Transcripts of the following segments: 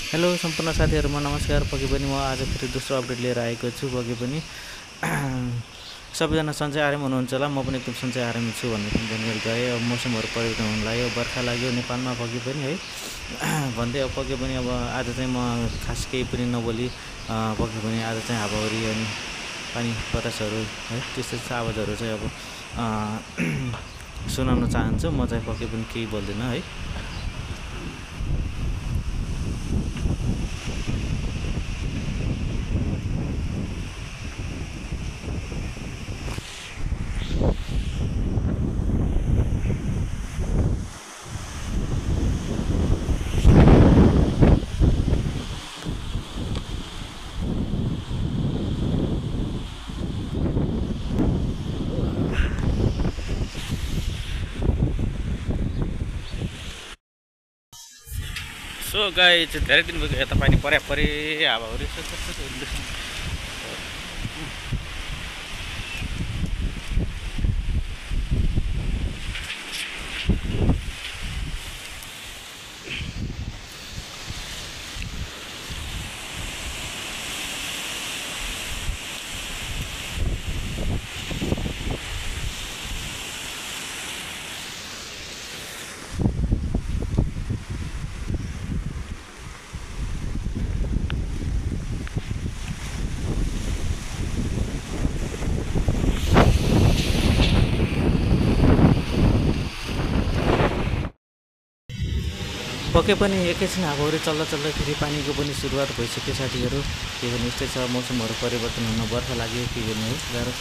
Hello सम्पूर्ण साथीहरुमा नमस्कार। पक्कै पनि म आज फेरि दोस्रो अपडेट लिएर आएको छु। पक्कै पनि सबैजना सन्चै आराम हुनुहुन्छ होला। म पनि एकदम सन्चै आराम छु भन्ने पनि जानकारी गएँ। अब मौसमहरू परिवर्तन हुन लाग्यो, बर्खा लाग्यो नेपालमा पक्कै पनि है भन्दै अब पक्कै पनि अब आज चाहिँ म खास केही पनि नबोली पक्कै पनि आज चाहिँ हावाहुरी अनि पानी बतासहरू है त्यस्तो आवाजहरू चाहिँ अब सुनाउन चाहन्छु। म चाहिँ पक्कै पनि केही बोल्दिनँ है। सो गाइस धेरै दिन भयो यता पानी परे हावाहुरी पक्कै पनि एकैछिन हावाहुरी चल्दा चल्दा फेरि पानीको पनि सुरुवात भइसक्यो साथीहरू। के भने यस्तै छ, मौसमहरू परिवर्तन हुन बर्खा लाग्यो के गर्ने है, गाह्रो छ।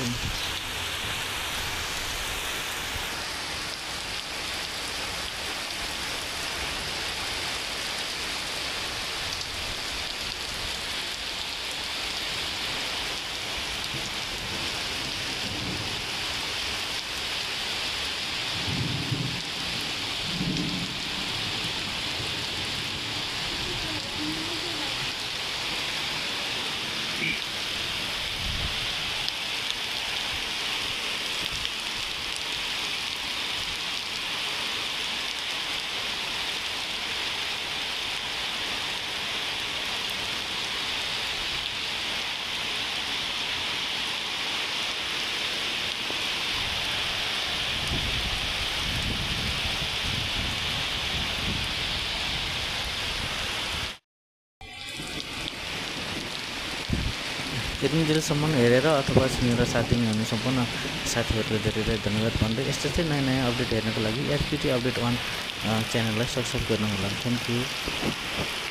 यति जेलसम्म हेरेर अथवा सुनेर साथ दिनुहुने सम्पूर्ण साथीहरूलाई धेरै धेरै धन्यवाद भन्दै यस्तै नयाँ नयाँ अपडेट हेर्नको लागि एचपिटी अपडेट 1 च्यानललाई सब्सक्राइब गर्नुहोला। Thank you.